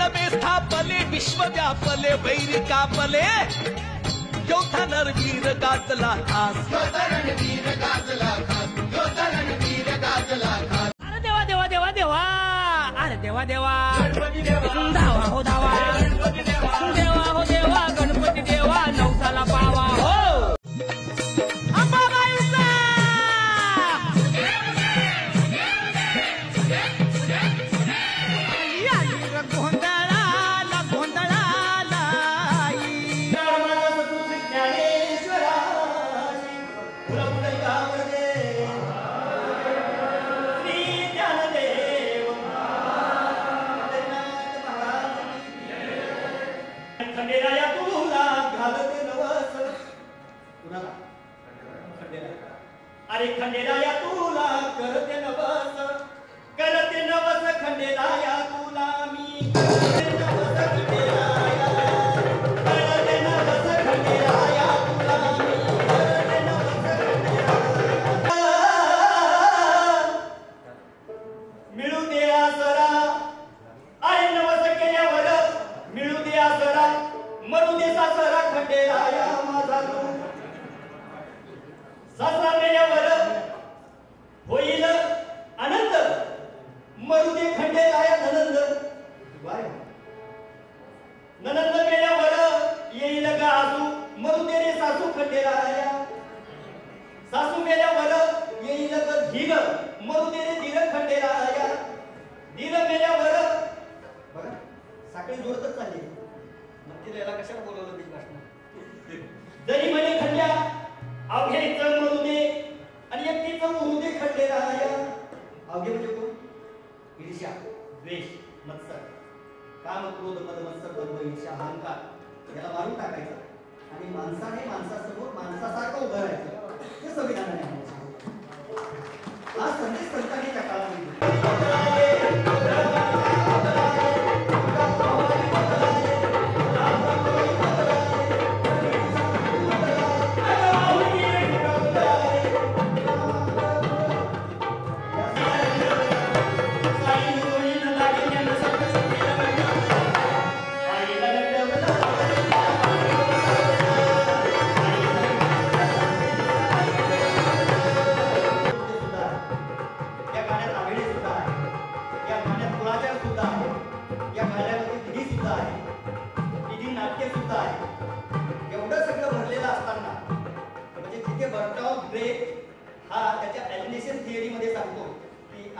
मानवे स्थापले विश्व व्यापले वैरी कापले योद्धा नरवीर गाजला खास अरे देवा देवा देवा देवा अरे देवा देवा धावा हो धावा देवा हो देवा गणपती देवा नवसाला पावा हो अंबाबाईचा गोंधळाला गोंधळाला खंडेराया तुला घालते नवस कुणाला अरे खंडेराया तुला करते नवस खंडेराया तुला मी करते नवस खंडेराया करते नवस खंडेराया तुला मी करते नवस खंडेराया मिळू दे आसरा आई नवस केल्यावर मिळू दे आसरा मरू दे सासरा खंडेराया माझा तू सासरा मेल्यावर होईल आनंद मरू दे खंडेराया ननंद ननंद मेल्यावर येईल ग आसू मरू दे रे सासू खंडेराया सासू मेल्यावर येईल ग धीर मरू दे रे धीर खंडेराया धीर मेल्यावर बघा साखळी जोडतच चालली मग तिला कशाला बोलवलं ती भाषण जरी म्हणे खंड्या अवघ्याचं मरू दे आणि एकटीचं मरू दे खंडेराया अवघे म्हणजे कोण ईर्ष्या द्वेष मत्सर काम क्रोध मद मत्सर गर्व ईर्ष्या अहंकार याला मारून टाकायचं आणि माणसाने माणसासमोर माणसासारखं उभं राहायचं हे संविधानाने हा संदेश संतांच्या काळामध्ये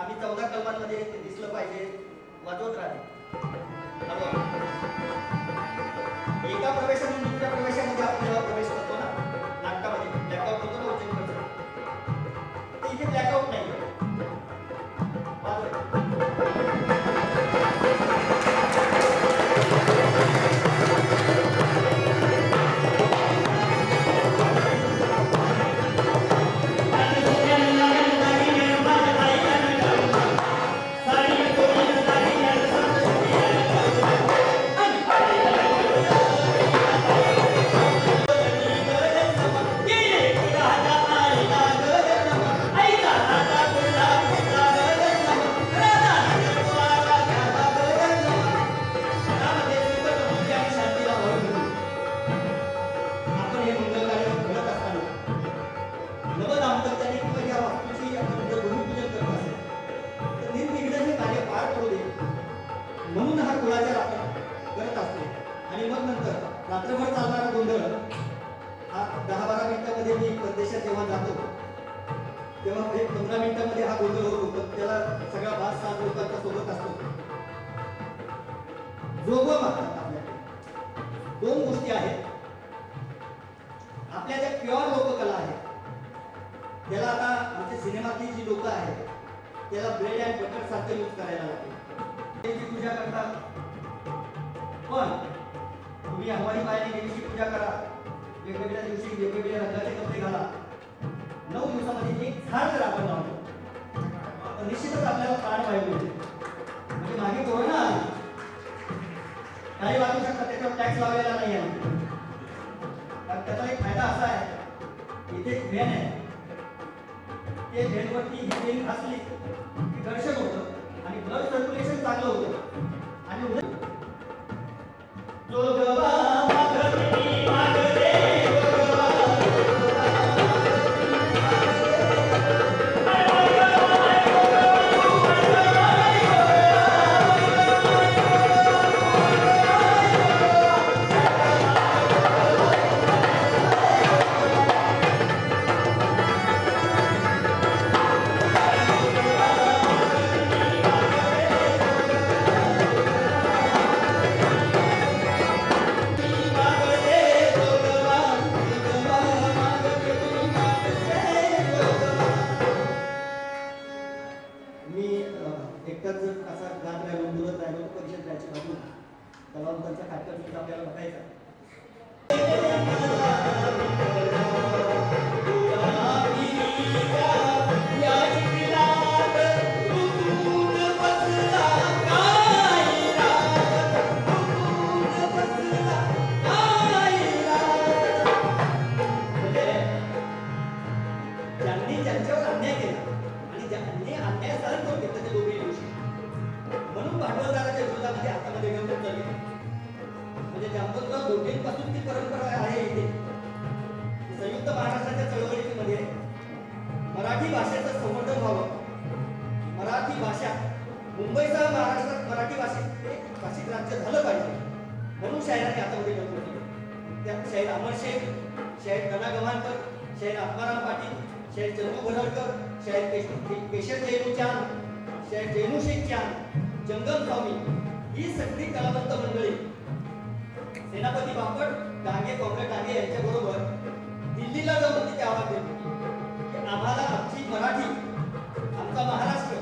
आम्ही 14 कलमांमध्ये ते दिसलं पाहिजे वाजवत राहते एका प्रवेशातून दुसऱ्या प्रवेशामध्ये आपण जेव्हा प्रवेश करतो ना नाटकामध्ये ब्लॅकआउट होतो ना इथे ब्लॅकआउट नाही रात्रभर चालणारा गोंधळ हा 10-12 मिनिटांमध्ये मी परदेशात जेव्हा जातो तेव्हा 15 मिनिटांमध्ये हा गोंधळ होतो त्याला सगळा 5-7 लोकांच्या सोबत असतो जोगवा मागतात आपल्याकडे 2 गोष्टी आहेत आपल्या ज्या प्युअर लोककला आहेत त्याला आता आमच्या सिनेमातली जी लोक आहेत त्याला ब्रेड अँड बटर सारखं यूज करायला लागते त्यांची पूजा करतात पण तुम्ही हवाई पायाने देवीची पूजा करा वेगवेगळ्या दिवशी वेगवेगळ्या रंगाचे कपडे घाला 9 दिवसामध्ये एक झाड जर आपण लावलं तर निश्चितच आपल्याला प्राणवायू मिळते म्हणजे मागे कोरोना आली काही वाटू शकतात त्याच्यावर टॅक्स लावलेला नाही आहे कारण त्याचा एक फायदा असा आहे इथे एक व्हेन आहे ते व्हेनवरती ही व्हेन घासली की घर्षण होतं आणि ब्लड सर्क्युलेशन चांगलं होतं आणि जागृत परिषद बॅच घालून कलावंतांचा कार्यक्रम सुद्धा आपल्याला बघायचा. ज्यांच्यावर अन्याय केला आणि ज्यांनी अन्याय सहन करून घेतला ते दोघे दिवशी म्हणून भांडवलदाराच्या विरोधामध्ये हातामध्ये घेऊन चालले. म्हणजे जांबुराव दोघेंपासून ती परंपरा आहे. इथे संयुक्त महाराष्ट्राच्या चळवळीमध्ये मराठी भाषेचं संवर्धन व्हावं, मराठी भाषा मुंबईसह महाराष्ट्रात मराठी भाषिक राज्य झालं पाहिजे म्हणून शाहिरांनी हातामध्ये घेऊन केलं. त्यात शाहीर अमर शेख, शाहीर गणा गव्हाणकर, शाहीर आत्माराम पाटील, शाहीर चंदू भरडकर, शाहीर केशर जैनूचान, शाहीर जैनूशेख चान, जंगम स्वामी ही सगळी कलावंत मंडळी सेनापती बापट, डांगे, कॉम्रेड डांगे यांच्या बरोबर दिल्लीला जाऊन तिथे आवाज देत होती की आम्हाला आमची मराठी, आमचा महाराष्ट्र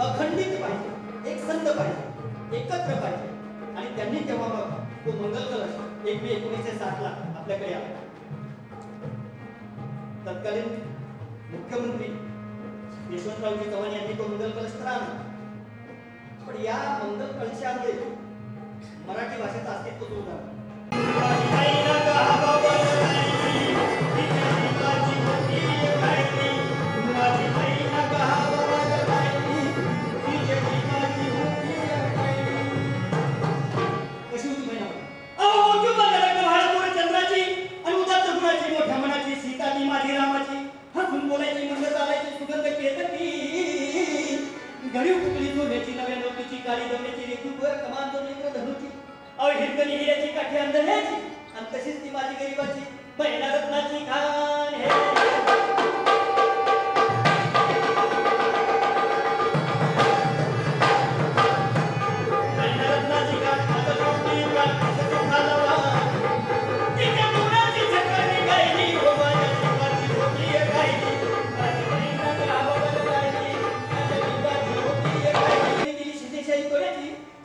अखंडित पाहिजे, एक संत पाहिजे, एकत्र पाहिजे. आणि त्यांनी तेव्हा मग तो मंगल कलश 1 मे 1907 आपल्याकडे आला. तत्कालीन मुख्यमंत्री यशवंतरावजी चव्हाण यांनी तो मंगल कलश तर आणला. पण या मंगल कलशामुळे मराठी भाषेचं अस्तित्व सुरू झालं. हिरकणी काठी अंधळ्याची आणि तशीच ती माझी गरीबाची बहिणा रत्नाची खान हे.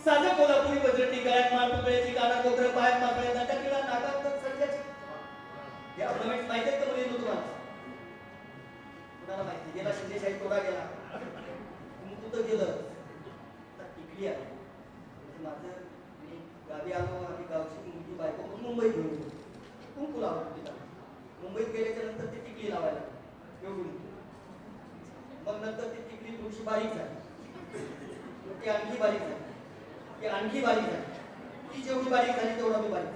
साधं कोल्हापुरी वज्रटी गळ्यात माळ पुतळ्याची काना कोकरं पायात माकड्या दाटा किंवा नागात सर्जाची हे ऑर्नामेंट्स माहिती आहेत का मुली तुम्हाला? कुणाला माहिती? गेला शिंदेशाही तोडा गेला कुंकू तर गेलं तर टिकली आहे. माझं मी गावी आलो आणि गावची मुलगी बायको पण मुंबईत घेऊन कुंकू लावतो तिला. मुंबईत गेल्याच्या नंतर ती टिकली लावायला एवढी. मग नंतर ती टिकली थोडीशी बारीक झाली, ती आणखी बारीक झाली, ती आणखी बारीक झाली, ती जेवढी बारीक झाली तेवढा मी बारीक.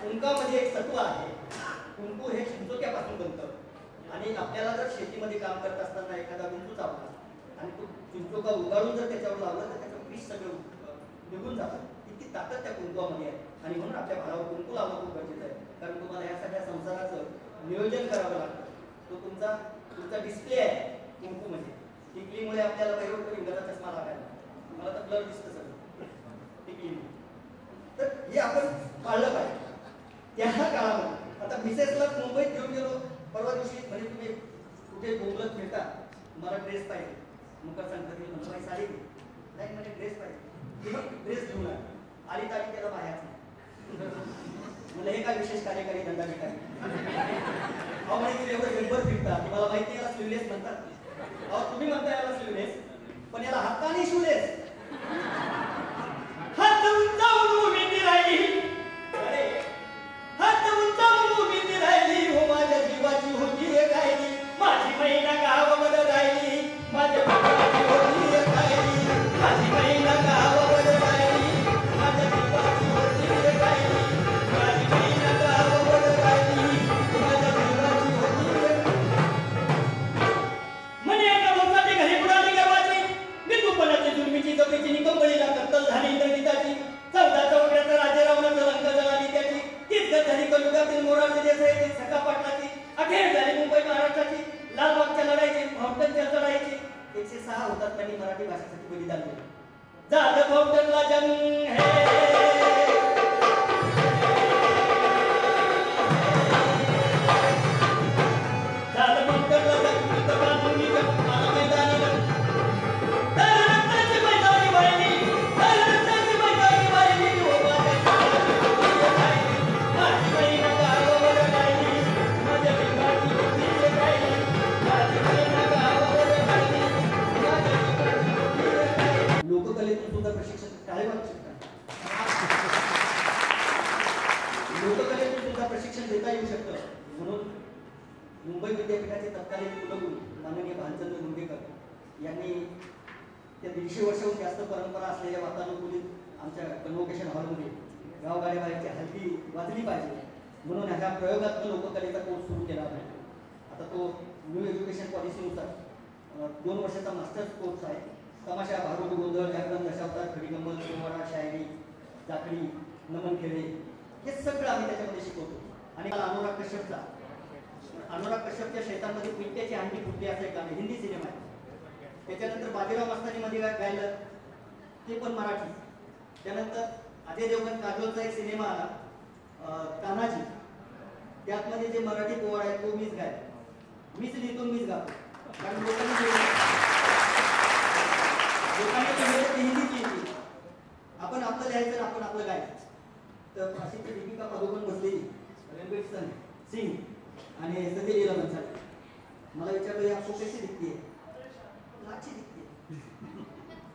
कुंकामध्ये एक सत्व आहे. कुंकू हे चिंचोक्यापासून बनतं आणि आपल्याला जर शेतीमध्ये काम करत असताना एखादा विंचू चावला आणि तो चिंचोका उगाळून जर त्याच्यावर लावलं तर त्याचं विष सगळं निघून जातं. इतकी ताकद त्या कुंकवामध्ये आहे आणि म्हणून आपल्या भावावर कुंकू लावणं खूप गरजेचं आहे. कारण तुम्हाला या सगळ्या संसाराचं नियोजन करावं लागतं. तो तुमचा डिस्प्ले आहे कुंकू म्हणजे. टिकलीमुळे आपल्याला वैरोग्य इंग्रजा चष्मा लागायला, मला तर ब्लर दिसतं सगळं टिकलीमुळे. तर हे आपण पाळलं पाहिजे. त्या काळामध्ये आता मिसेसला मुंबईत घेऊन गेलो परवा दिवशी, म्हणजे तुम्ही कुठे बोलत फिरता, तुम्हाला ड्रेस पाहिजे, मकर संक्रांती म्हणतो काही साडी नाही म्हणजे ड्रेस पाहिजे, ड्रेस घेऊन आली तारीख त्याला बाहेरचं म्हणजे हे काय विशेष कार्यकारी दंडाधिकारी अहो म्हणजे तुम्ही एवढं गडबड फिरता, तुम्हाला माहिती याला स्लीवलेस म्हणतात. अहो तुम्ही म्हणता याला स्लीवलेस, पण याला हाताने शिवलेस. हात उंचावून उभी राहिली, अरे हात उंचावून उभी राहिली, हो माझ्या जीवाची होती एक राहिली, माझी महिना गावावर राहिली, माझ्या जीवाची होती एक राहिली, माझी महिना गावावर राहिली, माझ्या जीवाची होती एक राहिली, माझी महिना गावावर राहिली, माझ्या जीवाची होती एक. म्हणे एका लोकांची घरी बुडाली गावाची, मी दुपणाची जुर्मीची जपीची निकंबळीला कत्तल झाली इंद्रजिताची, 14 चौकड्याचा राजे रावणाचं रंग जळाली त्याची, तीच झाली कलुगातील मोराची देसाईची, सखा पाटलाची, अखेर झाली मुंबई महाराष्ट्राची, लालबागच्या लढाईची, भावटनच्या लढाईची. 106 हुतात्म्यांनी मराठी भाषेसाठी बलिदान दिलं. झालं भावटनला जंग झालं भावटनला जंग, यांनी त्या 150 वर्षाहून जास्त परंपरा असलेल्या वातानुकूलित आमच्या कन्व्होकेशन हॉलमध्ये गावगाड्याबाहेरची हल्दी वाजली पाहिजे म्हणून ह्या प्रयोगात्मक लोककलेचा कोर्स सुरू केला आहे. आता तो न्यू एज्युकेशन पॉलिसीनुसार 2 वर्षाचा मास्टर्स कोर्स आहे. तमाशा, भारूड, गोंधळ, जागरण, दशावतार, खडीगंमत, पोवाडा, शायरी, जाकडी, नमन खेळे हे सगळं आम्ही त्याच्यामध्ये शिकवतो. आणि मला अनुराग कश्यपच्या शेतामध्ये पिंट्याची अंडी फुटली असं एक गाणं हिंदी सिनेमा आहे. त्याच्यानंतर बाजीराव मस्तानीमध्ये गायलं ते पण मराठी. त्यानंतर अजय देवगण काजोलचा एक सिनेमा आला तानाजी, त्यातमध्ये जे मराठी पोवाडा आहे तो मीच मीच लिहितो मीच गातो. कारण लोकांनी हिंदीच लिहिली, आपण आपलं लिहायचं आपण आपलं गायचं. तर अशी ती दीपिका पादुकोण बसलेली, रणवीर सिंग आणि सध्या लीला भन्साळी. मला विचारलं आपको कशी दिखती है? अच्छी दिखती है,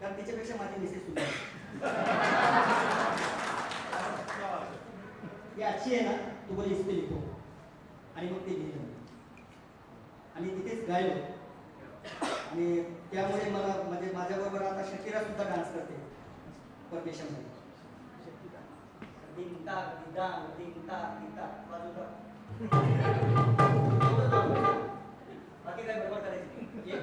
कारण तिच्यापेक्षा माझी मिसेस सुद्धा ये अच्छी आहे ना, तू बोले इस पे लिखो. आणि मग ते लिहिलं आणि तिथेच गायलो. आणि त्यामुळे मला म्हणजे माझ्याबरोबर आता शकीरा सुद्धा डान्स करते परदेशामध्ये. दिंता दिदा दिंता दिदा बाजूला बाकी काय बरोबर करायची एक